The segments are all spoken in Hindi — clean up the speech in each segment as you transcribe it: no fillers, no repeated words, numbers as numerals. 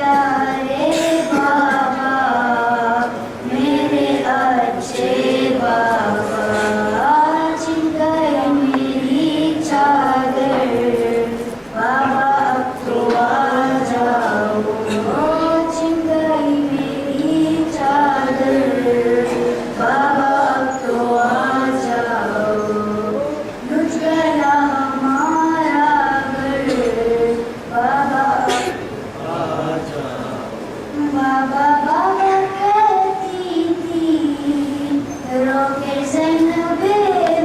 प्यारे बाबा, मेरे अच्छे बाबा, छिन गई मेरी चादर, बाबा अब तो आ जाओ, छिन गई मेरी चादर, बाबा अब तो आ जाओ, लुट गया हमारा घर, बाबा बाबा बाबा कहती थी, रोके ज़ैनबे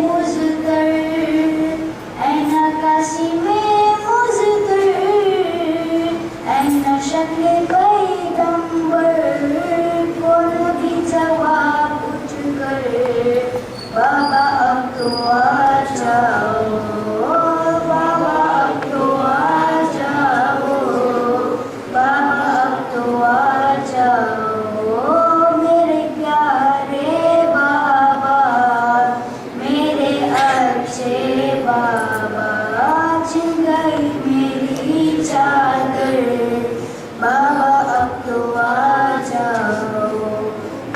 मुज़्तर, ऐना कासिमे मुज़्तर, ऐना शक्ले पैगंबर, कोनो भी जवाब उठकर, बाबा अब तो आ जाओ, बाबा अब तो आ जाओ, बाबा अब तो आ जाओ, मेरे प्यारे बाबा, मेरे अच्छे बाबा, छिन गई मेरी चादर, बाबा अब तो आ जाओ,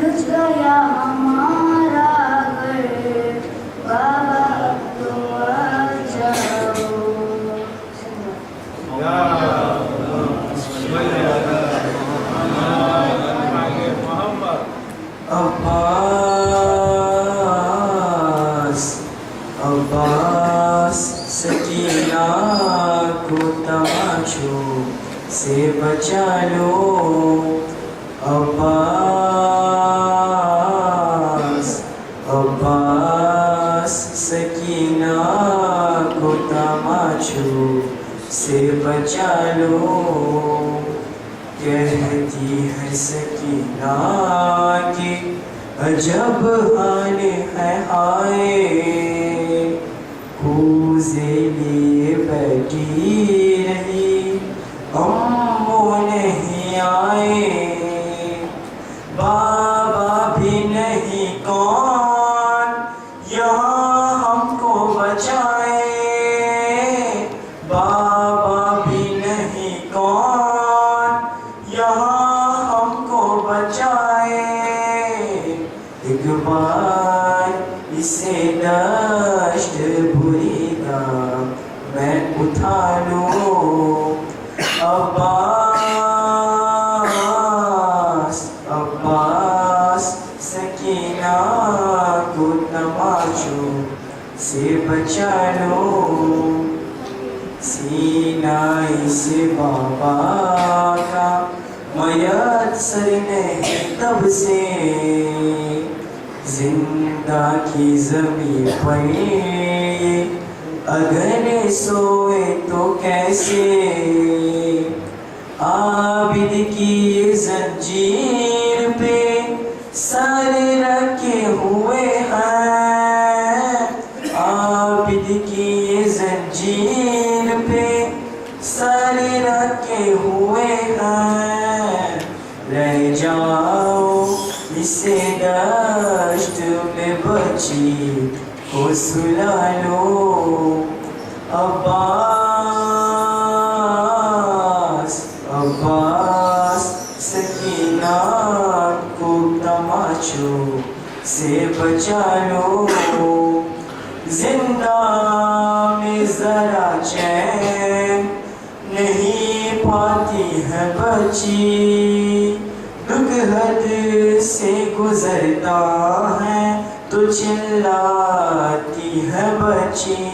लुट गया हमारा घर, बाबा अब तो आ जाओ। अब्बास अब्बास सकीना को तमाचों से बचा लो, अब्बास अब्बास सकीना को तमाचों से बचा लो, कहती है सकीना की अजब हाल है हाय, कूज़े लिए बैठी रही अम्मो नहीं आए, बाबा भी नहीं कौन यहाँ हमको बचाए, बाबा भी नहीं कौन यहाँ हमको बचाए, एक बार इसे दश्त बुरीदा मैं उठा लूं, अब्बास सकीना को तमाचों से बचा लो, सीनाई से बाबा का मयसर नहीं तब से, जिंदा की ज़मीं पर अगर सोए तो कैसे, आबिद की जंजीर पे सर रखे हुए हैं, आबिद की जंजीर पे सर रखे हुए हैं, रह जाओ इसे दश्त में बची को सुला लो, अब्बास सकीना को तमाचों से बचा लो, जिंदा में जरा चैन नहीं पाती है बची, दुख हद से गुजरता है तो चिल्लाती है बची,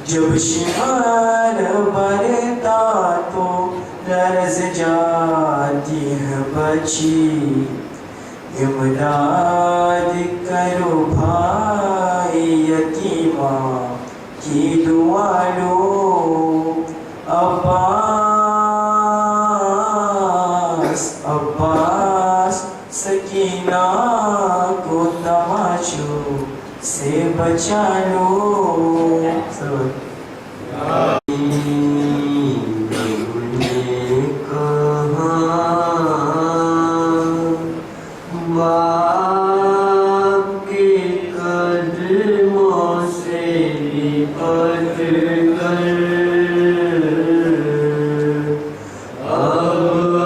जब शिमार बरता तो लर्ज जाती है बची, इमदाद करो भाई यतीमा की दुआ लो, अब्बास सकीना को तमाचों से बचा लो। अब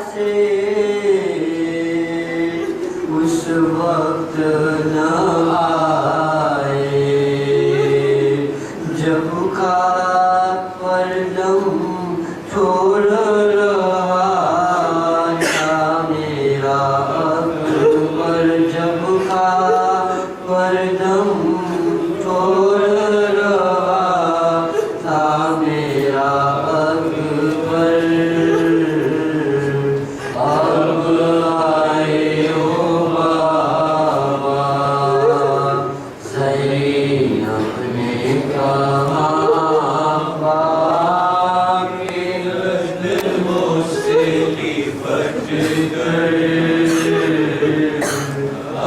से उस वक्त न आए जब खाक पर दम छोड़ रहा था मेरा अकबर, जब खाक पर दम छोड़ रहा था मेरा अकबर। अब आए हो बाबा ज़ैनब ने कहा मुझसे लिपट कर।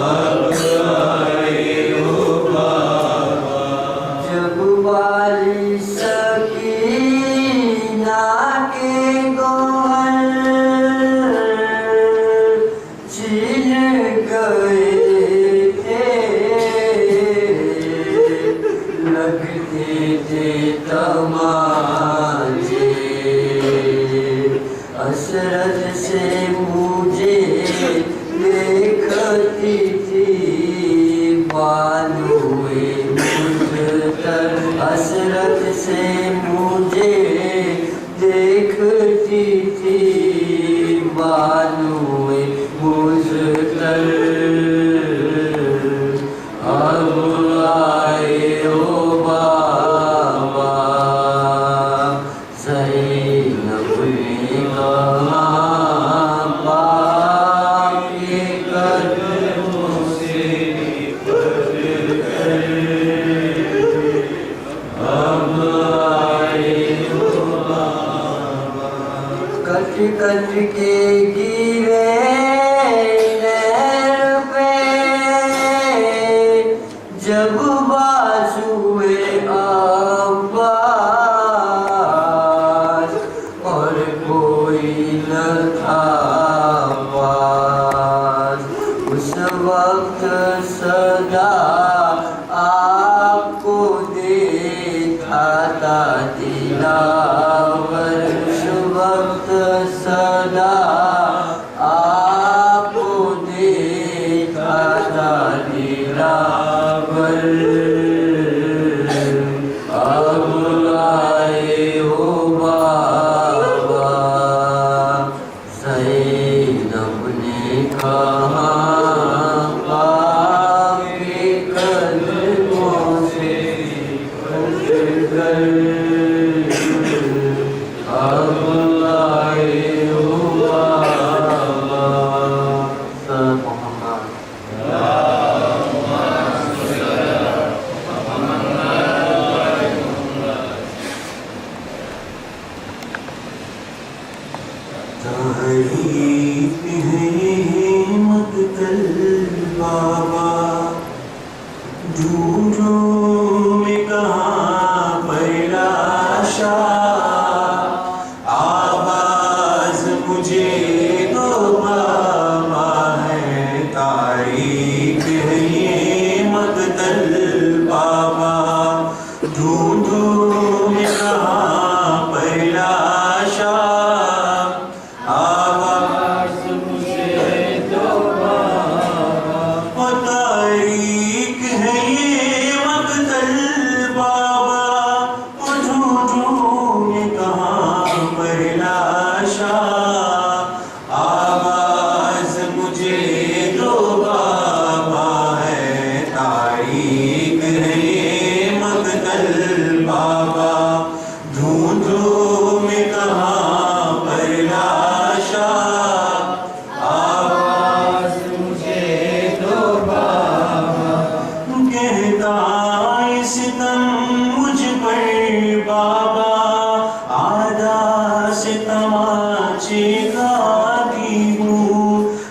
अब आए हो बाबा जब वाली सकीना के गोहर छीन गए थे, लगते थे तमाचे हसरत से मुझे देखती थी बानुए मुझतर, हसरत से मुझे देखती थी बानुए मुझतर। अब आए हो बाबा ज़ैनब ने कहा पाके कदमों से लिपट कर। अब आए हो बाबा कट कट के गिरे नहर पे जब बाजुए अब्बास और कोई न था पास। उस वक्त सदा आपको देखा था दिलावर, उस वक्त सदा आपको देखा था दिलावर। अब आए हो बाबा ज़ैनब ने कहा पाके कदमों से लिपट कर। अब आए हो बाबा मोहम्मद तारीफ है ये मक़तल बाबा ढूंढो में कहाँ पर लाशा, आवाज़ मुझे दो बाबा है। तारीफ है ये मक़तल बाबा ढूंढो में कहाँ पर लाशा, आवाज़ मुझे दो बाबा। तारीख है ये मक़तल बाबा ढूंढो में कहाँ पर लाशा, आवाज़ मुझे दो बाबा है। तारीख है ये मक़तल बाबा ढूंढो में कहाँ पर लाशा, आवाज़ मुझे दो बाबा। कहता सितम मुझ पर बाबा आधा से तमाचे खाती हूँ,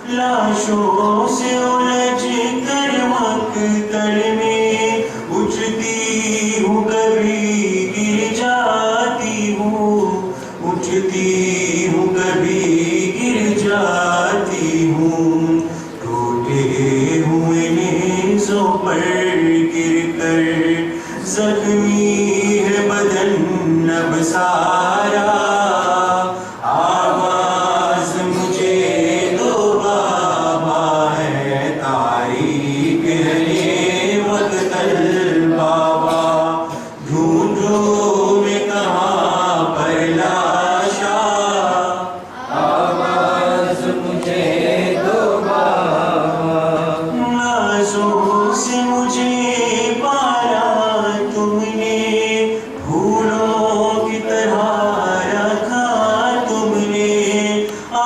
लाशों से उलझ कर मक़तल में उठती हूँ कभी गिर जाती हूँ, उठती हूँ कभी गिर जाती हूँ। टूटे हुए नेज़ों पर गिर कर ज़ख्मी है बदन अब सारा, आवाज़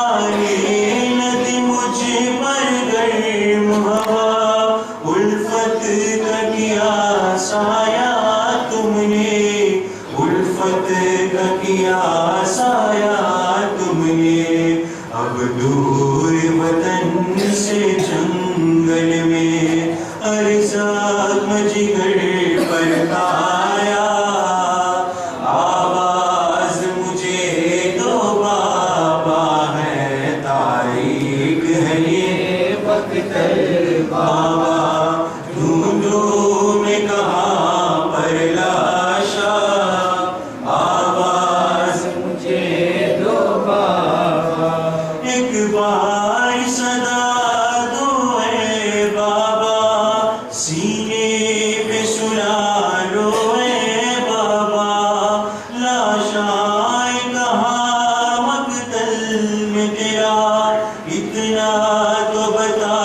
नदी मुझ पर गर्म हवा, उल्फत का किया साया तुमने, उल्फत का किया साया तुमने। अब दूर वतन से जंगल में अरज़ाक़ मजगर पर आया, आवाज मुझे दो बाबा है तारीख है ये वक्तल बाबा। ढूंढो मैं कहाँ पर लाशा, आवाज मुझे दो बाबा। एक बार सदा दो ए बाबा, सीने पे सुला लो ए बाबा। लाशाएं कहाँ मक़तल में तेरा, इतना तो बता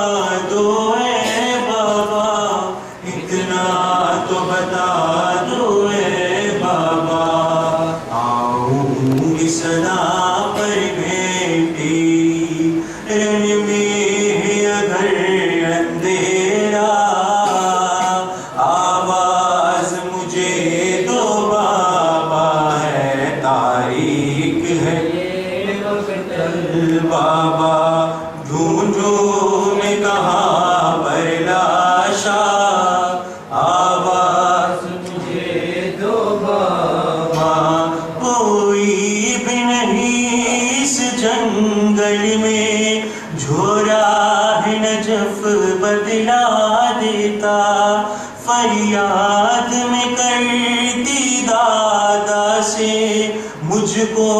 दो ए बाबा, इतना तो बता दो ए बाबा। आऊंगी सदा पर बेटी, रन में है अगर अंधेरा, आवाज मुझे दो बाबा है तारीख है ये वक्तल बाबा। ढूंढो मैं कहाँ पर लाशा, आवाज मुझे दो बाबा। कोई भी नहीं इस जंगल में जो राह नजफ बदला देता, फरियाद में करती दादा से मुझको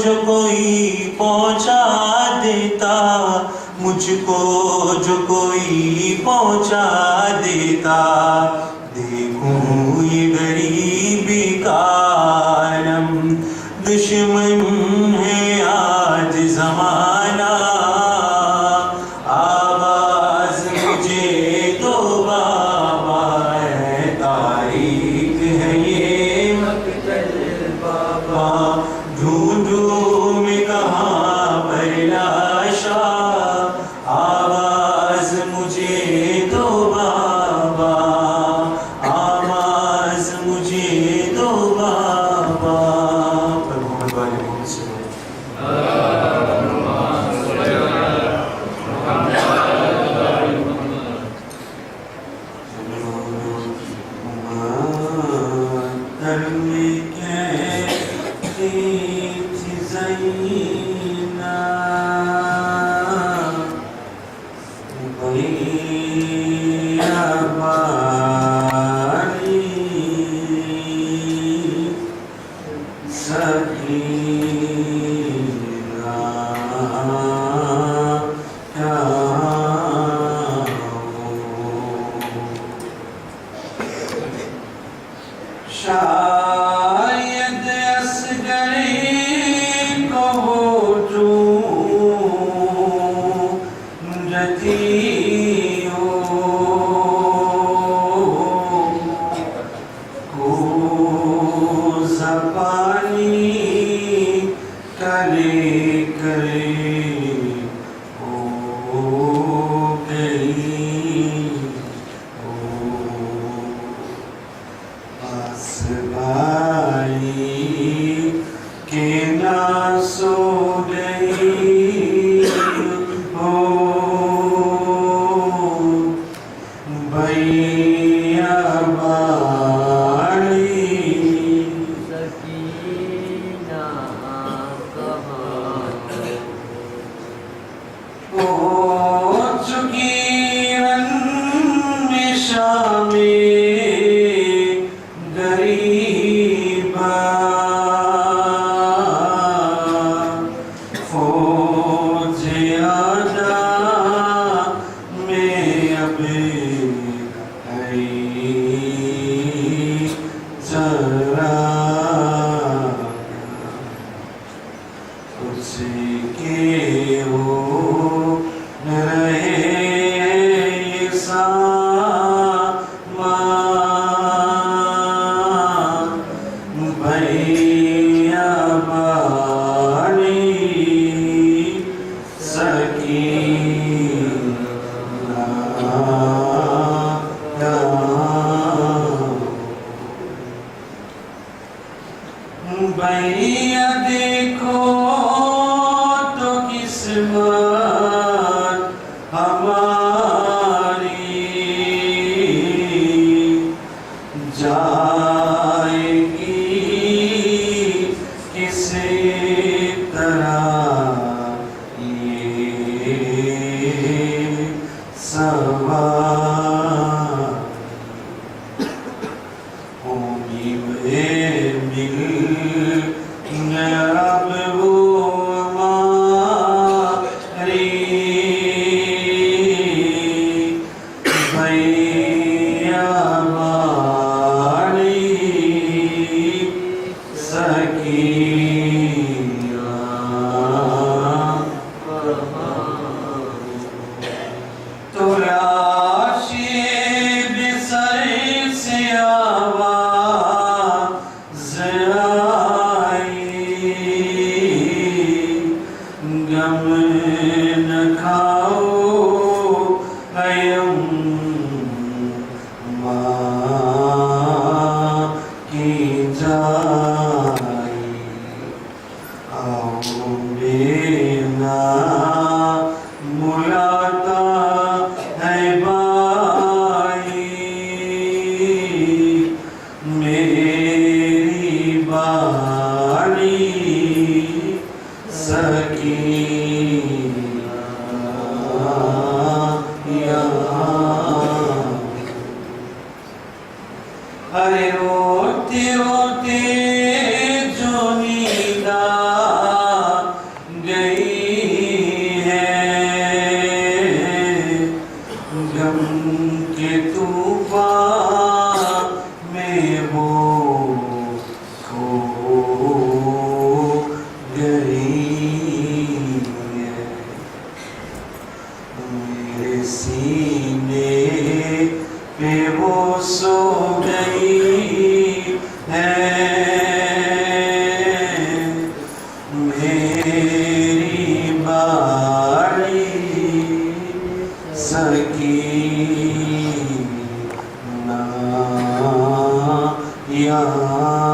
जो कोई पहुंचा देता, मुझको जो कोई पहुंचा देता। देखूं ये गरीबी का आलम, दुश्मन है आज जमाना, आवाज मुझे दो बाबा है तारीख है ये वक्तल बाबा। ढूंढो मैं कहाँ पर लाशा, आवाज मुझे दो बाबा, आवाज मुझे दो बाबा। पर मोहम्मद वाले मोहम्मद से शायद असगरी को हो जो रती हो, को ज़बानी करे करे हो गई हो। आसमानी के ना सो गई हो, भैया बाड़ी सकीना कहाँ हो चुकी रंजिशा में गरीबा, फौज आदा में अब है जरा, उसके हो रहे सामान, भैया बाड़ी भैया देखो तो किस्मत हमारी जाएगी किसी तरह ये सवार होंगी मिल अब वो हमारी भैया वाली सखिया तो राशि बिसर से आवाज़ गम न खाओ हयम माँ की जाई आओ बेना मुलाता है बाई मेरी बारी अरे रोते रोते जो नींदा गई है गम के तूफान में वो खो गई है मेरे सीने पे वो सो गई है मेरी बारी सकीना यहाँ